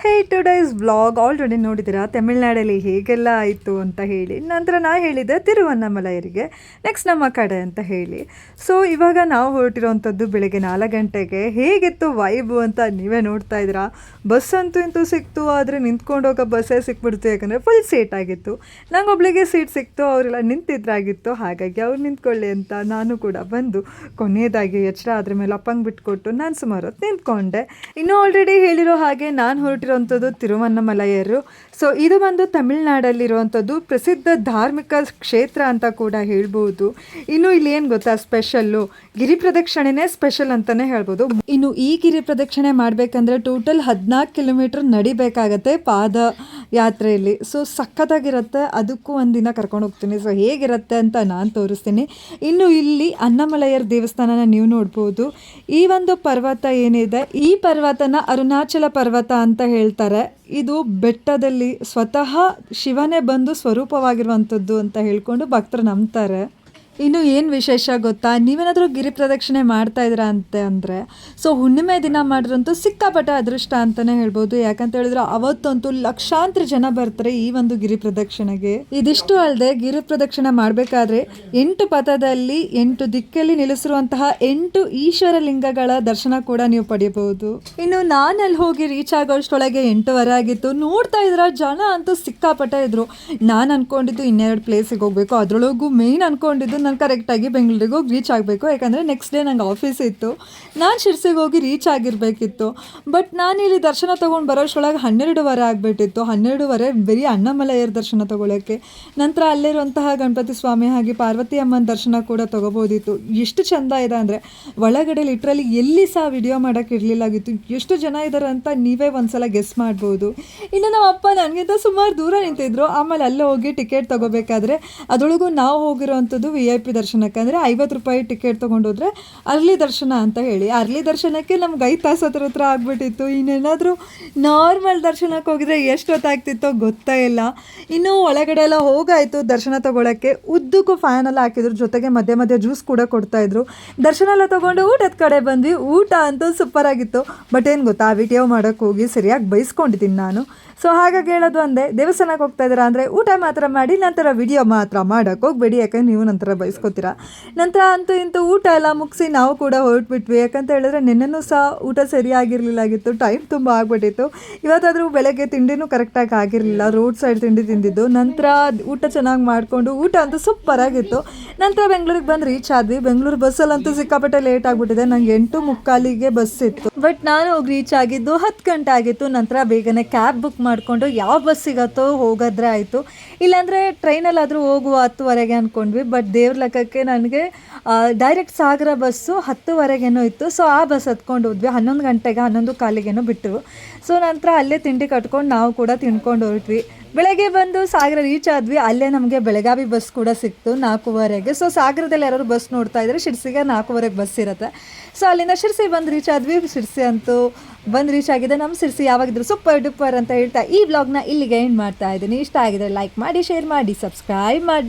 ಹೇ today's vlog already ನೋಡಿದ್ದೀರಾ ತಮಿಳ್ನಾಡಲ್ಲಿ ಹೇಗೆಲ್ಲ ಆಯಿತು ಅಂತ ಹೇಳಿ. ನಂತರ ನಾ ಹೇಳಿದ್ದೆ ತಿರುವಣ್ಣಾಮಲೈರಿಗೆ ನೆಕ್ಸ್ಟ್ ನಮ್ಮ ಕಡೆ ಅಂತ ಹೇಳಿ. ಸೊ ಇವಾಗ ನಾವು ಹೊರಟಿರೋವಂಥದ್ದು ಬೆಳಗ್ಗೆ 4 ಗಂಟೆಗೆ. ಹೇಗಿತ್ತು ವೈಬು ಅಂತ ನೀವೇ ನೋಡ್ತಾ ಇದ್ದೀರಾ. ಬಸ್ ಅಂತೂ ಸಿಕ್ತು, ಆದರೆ ನಿಂತ್ಕೊಂಡು ಹೋಗೋ ಬಸ್ಸೇ ಸಿಕ್ಬಿಡ್ತು, ಯಾಕಂದರೆ ಫುಲ್ ಸೀಟ್ ಆಗಿತ್ತು. ನಂಗೊಬ್ಳಿಗೆ ಸೀಟ್ ಸಿಕ್ತು, ಅವರೆಲ್ಲ ನಿಂತಿದ್ರಾಗಿತ್ತು, ಹಾಗಾಗಿ ಅವ್ರು ನಿಂತ್ಕೊಳ್ಳಿ ಅಂತ ನಾನು ಕೂಡ ಬಂದು ಕೊನೆಯದಾಗಿ ಎಚ್ಚರ ಆದ್ರ ಮೇಲೆ ಅಪ್ಪಂಗೆ ಬಿಟ್ಕೊಟ್ಟು ನಾನು ಸುಮಾರು ಹೊತ್ತು ನಿಂತ್ಕೊಂಡೆ. ಇನ್ನೂ ಆಲ್ರೆಡಿ ಹೇಳಿರೋ ಹಾಗೆ ನಾನು ಹೊರಟಿರೋವಂಥದ್ದು ತಿರುವಣ್ಣಾಮಲೈಯರು. ಸೊ ಇದು ಬಂದು ತಮಿಳ್ನಾಡಲ್ಲಿರುವಂಥದ್ದು ಪ್ರಸಿದ್ಧ ಧಾರ್ಮಿಕ ಕ್ಷೇತ್ರ ಅಂತ ಕೂಡ ಹೇಳ್ಬೋದು. ಇನ್ನು ಇಲ್ಲಿ ಏನು ಗೊತ್ತಾ ಸ್ಪೆಷಲ್ಲು, ಗಿರಿ ಪ್ರದಕ್ಷಿಣೆನೇ ಸ್ಪೆಷಲ್ ಅಂತಲೇ ಹೇಳ್ಬೋದು. ಇನ್ನು ಈ ಗಿರಿ ಪ್ರದಕ್ಷಿಣೆ ಮಾಡಬೇಕಂದ್ರೆ ಟೋಟಲ್ 14 ಕಿಲೋಮೀಟ್ರ್ ನಡಿಬೇಕಾಗತ್ತೆ ಪಾದ ಯಾತ್ರೆಯಲ್ಲಿ. ಸೊ ಸಖತ್ತಾಗಿರುತ್ತೆ. ಅದಕ್ಕೂ ಒಂದಿನ ಕರ್ಕೊಂಡು ಹೋಗ್ತೀನಿ. ಸೊ ಹೇಗಿರುತ್ತೆ ಅಂತ ನಾನು ತೋರಿಸ್ತೀನಿ. ಇನ್ನು ಇಲ್ಲಿ ಅಣ್ಣಾಮಲೈಯರ್ ದೇವಸ್ಥಾನನ ನೀವು ನೋಡ್ಬೋದು. ಈ ಒಂದು ಪರ್ವತ ಏನಿದೆ, ಈ ಪರ್ವತನ ಅರುಣಾಚಲ ಪರ್ವತ ಅಂತ ಹೇಳ್ತಾರೆ. ಇದು ಬೆಟ್ಟದಲ್ಲಿ ಸ್ವತಃ ಶಿವನೇ ಬಂದು ಸ್ವರೂಪವಾಗಿರುವಂಥದ್ದು ಅಂತ ಹೇಳ್ಕೊಂಡು ಭಕ್ತರು ನಂಬ್ತಾರೆ. ಇನ್ನು ಏನು ವಿಶೇಷ ಗೊತ್ತಾ, ನೀವೇನಾದರೂ ಗಿರಿ ಪ್ರದಕ್ಷಿಣೆ ಮಾಡ್ತಾ ಇದ್ದೀರಾ ಅಂದರೆ ಸೊ ಹುಣ್ಣಿಮೆ ದಿನ ಮಾಡಿದ್ರಂತೂ ಸಿಕ್ಕಾಪಟ್ಟೆ ಅದೃಷ್ಟ ಅಂತಲೇ ಹೇಳ್ಬೋದು. ಯಾಕಂತ ಹೇಳಿದ್ರೆ ಅವತ್ತಂತೂ ಲಕ್ಷಾಂತರ ಜನ ಬರ್ತಾರೆ ಈ ಒಂದು ಗಿರಿ ಪ್ರದಕ್ಷಿಣೆಗೆ. ಇದಿಷ್ಟು ಅಲ್ಲದೆ ಗಿರಿ ಪ್ರದಕ್ಷಿಣೆ ಮಾಡಬೇಕಾದ್ರೆ 8 ಪಥದಲ್ಲಿ 8 ದಿಕ್ಕಲ್ಲಿ ನಿಲ್ಲಿಸಿರುವಂತಹ 8 ಈಶ್ವರ ಲಿಂಗಗಳ ದರ್ಶನ ಕೂಡ ನೀವು ಪಡೆಯಬಹುದು. ಇನ್ನು ನಾನಲ್ಲಿ ಹೋಗಿ ರೀಚ್ ಆಗೋಷ್ಟೊಳಗೆ 8:30 ಆಗಿತ್ತು. ನೋಡ್ತಾ ಇದ್ರ ಜನ ಅಂತೂ ಸಿಕ್ಕಾಪಟ್ಟೆ ಇದ್ರು. ನಾನು ಅನ್ಕೊಂಡಿದ್ದು ಇನ್ನೆರಡು ಪ್ಲೇಸಿಗೆ ಹೋಗ್ಬೇಕು, ಅದರೊಳಗೂ ಮೇಯ್ನ್ ಅನ್ಕೊಂಡಿದ್ದು ನಾನು ಕರೆಕ್ಟಾಗಿ ಬೆಂಗಳೂರಿಗೆ ಹೋಗಿ ರೀಚ್ ಆಗಬೇಕು. ಯಾಕಂದರೆ ನೆಕ್ಸ್ಟ್ ಡೇ ನಂಗೆ ಆಫೀಸ್ ಇತ್ತು. ನಾನು ಶಿರ್ಸಿಗೆ ಹೋಗಿ ರೀಚ್ ಆಗಿರಬೇಕಿತ್ತು. ಬಟ್ ನಾನಿಲ್ಲಿ ದರ್ಶನ ತೊಗೊಂಡು ಬರೋಷ್ಟೊಳಗೆ 12:30 ಆಗಿಬಿಟ್ಟಿತ್ತು. 12:30 ಬರೀ ಅಣ್ಣಾಮಲೈಯರ್ ದರ್ಶನ ತೊಗೊಳಕ್ಕೆ. ನಂತರ ಅಲ್ಲಿರುವಂತಹ ಗಣಪತಿ ಸ್ವಾಮಿ ಹಾಗೆ ಪಾರ್ವತಿ ಅಮ್ಮನ ದರ್ಶನ ಕೂಡ ತೊಗೋಬೋದಿತ್ತು. ಎಷ್ಟು ಚೆಂದ ಇದೆ ಅಂದರೆ ಒಳಗಡೆ ಲಿಟ್ರಲಿ ಎಲ್ಲಿ ಸಹ ವಿಡಿಯೋ ಮಾಡೋಕ್ಕೆ ಇರಲಿಲ್ಲಾಗಿತ್ತು. ಎಷ್ಟು ಜನ ಇದ್ದಾರೆ ಅಂತ ನೀವೇ ಒಂದ್ಸಲ ಗೆಸ್ ಮಾಡ್ಬೋದು. ಇನ್ನು ನಮ್ಮ ಅಪ್ಪ ನನಗಿಂತ ಸುಮಾರು ದೂರ ನಿಂತಿದ್ರು. ಆಮೇಲೆ ಅಲ್ಲೇ ಹೋಗಿ ಟಿಕೆಟ್ ತೊಗೋಬೇಕಾದ್ರೆ ಅದರೊಳಗೂ ನಾವು ಹೋಗಿರೋವಂಥದ್ದು VIP ದರ್ಶನಕ್ಕೆ. ಅಂದರೆ 50 ರೂಪಾಯಿ ಟಿಕೆಟ್ ತೊಗೊಂಡೋದ್ರೆ ಅರ್ಲಿ ದರ್ಶನ ಅಂತ ಹೇಳಿ. ಅರ್ಲಿ ದರ್ಶನಕ್ಕೆ ನಮ್ಗೆ 5 ತಾಸು ಹತ್ರ ಆಗಿಬಿಟ್ಟಿತ್ತು. ಇನ್ನೇನಾದರೂ ನಾರ್ಮಲ್ ದರ್ಶನಕ್ಕೆ ಹೋಗಿದ್ರೆ ಎಷ್ಟು ಹೊತ್ತಾಗ್ತಿತ್ತೋ ಗೊತ್ತೇ ಇಲ್ಲ. ಇನ್ನೂ ಒಳಗಡೆ ಎಲ್ಲ ಹೋಗಾಯಿತು ದರ್ಶನ ತೊಗೊಳಕ್ಕೆ. ಉದ್ದಕ್ಕೂ ಫ್ಯಾನ್ ಎಲ್ಲ ಹಾಕಿದ್ರು, ಜೊತೆಗೆ ಮಧ್ಯೆ ಮಧ್ಯೆ ಜ್ಯೂಸ್ ಕೂಡ ಕೊಡ್ತಾಯಿದ್ರು. ದರ್ಶನ ಎಲ್ಲ ತೊಗೊಂಡು ಊಟದ ಕಡೆ ಬಂದ್ವಿ. ಊಟ ಅಂತೂ ಸೂಪರಾಗಿತ್ತು. ಬಟ್ ಏನು ಗೊತ್ತಾ, ವಿಡಿಯೋ ಮಾಡೋಕ್ಕೆ ಹೋಗಿ ಸರಿಯಾಗಿ ಬೈಸ್ಕೊಂಡಿದ್ದೀನಿ ನಾನು. ಸೊ ಹಾಗಾಗಿ ಹೇಳೋದು ಒಂದೇ, ದೇವಸ್ಥಾನಕ್ಕೆ ಹೋಗ್ತಾ ಇದ್ದೀರಾ ಅಂದರೆ ಊಟ ಮಾತ್ರ ಮಾಡಿ, ನಂತರ ವಿಡಿಯೋ ಮಾತ್ರ ಮಾಡೋಕ್ಕೆ ಹೋಗ್ಬೇಡಿ. ಯಾಕಂದ್ರೆ ನೀವು ನಂತರ ಬಯಸ್ಕೋತೀರ. ನಂತರ ಅಂತೂ ಇಂತೂ ಊಟ ಎಲ್ಲ ಮುಗಿಸಿ ನಾವು ಕೂಡ ಹೊರಟ್ಬಿಟ್ವಿ. ಯಾಕಂತ ಹೇಳಿದ್ರೆ ನಿನ್ನೆನೂ ಸಹ ಊಟ ಸರಿಯಾಗಿರಲಿಲ್ಲಾಗಿತ್ತು, ಟೈಮ್ ತುಂಬ ಆಗಿಬಿಟ್ಟಿತ್ತು. ಇವತ್ತಾದರೂ ಬೆಳಗ್ಗೆ ತಿಂಡಿನೂ ಕರೆಕ್ಟಾಗಿ ಆಗಿರಲಿಲ್ಲ, ರೋಡ್ ಸೈಡ್ ತಿಂಡಿ ತಿಂದಿದ್ದು. ನಂತರ ಊಟ ಚೆನ್ನಾಗಿ ಮಾಡಿಕೊಂಡು ಊಟ ಅಂತೂ ಸೂಪರಾಗಿತ್ತು. ನಂತರ ಬೆಂಗಳೂರಿಗೆ ಬಂದು ರೀಚ್ ಆದ್ವಿ. ಬೆಂಗಳೂರು ಬಸ್ಸಲ್ಲಂತೂ ಸಿಕ್ಕಾಪಟ್ಟೆ ಲೇಟ್ ಆಗಿಬಿಟ್ಟಿದೆ. ನಂಗೆ 8:45ಗೆ ಬಸ್ ಇತ್ತು. ಬಟ್ ನಾನು ಹೋಗಿ ರೀಚ್ ಆಗಿದ್ದು 10 ಗಂಟೆ ಆಗಿತ್ತು. ನಂತರ ಬೇಗನೆ ಕ್ಯಾಬ್ ಬುಕ್ ಮಾಡಿಕೊಂಡು ಯಾವ ಬಸ್ ಸಿಗತ್ತೋ ಹೋಗೋದ್ರೆ ಆಯಿತು. ಇಲ್ಲಾಂದರೆ ಟ್ರೈನಲ್ಲಾದರೂ ಹೋಗುವ 10:30ಗೆ ಅಂದ್ಕೊಂಡ್ವಿ. ಬಟ್ ದೇವ್ರ ಲೆಕ್ಕಕ್ಕೆ ನನಗೆ ಡೈರೆಕ್ಟ್ ಸಾಗರ ಬಸ್ಸು 10:30ಗೇನೋ ಇತ್ತು. ಸೊ ಆ ಬಸ್ ಹತ್ಕೊಂಡು ಹೋದ್ವಿ. 11 ಗಂಟೆಗೆ 11:15ಗೇನೋ ಬಿಟ್ಟರು. ಸೊ ನಂತರ ಅಲ್ಲೇ ತಿಂಡಿ ಕಟ್ಕೊಂಡು ನಾವು ಕೂಡ ತಿನ್ಕೊಂಡು ಹೊರಟ್ವಿ. ಬೆಳಗ್ಗೆ ಬಂದು ಸಾಗರ ರೀಚ್ ಆದ್ವಿ. ಅಲ್ಲೇ ನಮಗೆ ಬೆಳಗಾವಿ ಬಸ್ ಕೂಡ ಸಿಕ್ತು 4:15ಗೆ. ಸೊ ಸಾಗರದಲ್ಲಿ ಯಾರು ಬಸ್ ನೋಡ್ತಾ ಇದ್ದಾರೆ, ಶಿರ್ಸಿಗೆ 4:15ಗೆ ಬಸ್ ಇರುತ್ತೆ. ಸೊ ಅಲ್ಲಿಂದ ಶಿರ್ಸಿ ಬಂದು ರೀಚ್ ಆದ್ವಿ. ಶಿರ್ಸಿ ಅಂತೂ ಬಂದು ರೀಚ್ ಆಗಿದೆ. ನಮ್ಮ ಶಿರ್ಸಿ ಯಾವಾಗಿದ್ರು ಸೂಪರ್ ಡೂಪರ್ ಅಂತ ಹೇಳ್ತಾ ಈ ವ್ಲಾಗ್ನ ಇಲ್ಲಿಗೆ ಎಂಡ್ ಮಾಡ್ತಾ ಇದ್ದೀನಿ. ಇಷ್ಟ ಆಗಿದ್ರೆ ಲೈಕ್ ಮಾಡಿ, ಶೇರ್ ಮಾಡಿ, ಸಬ್ಸ್ಕ್ರೈಬ್ ಮಾಡಿ.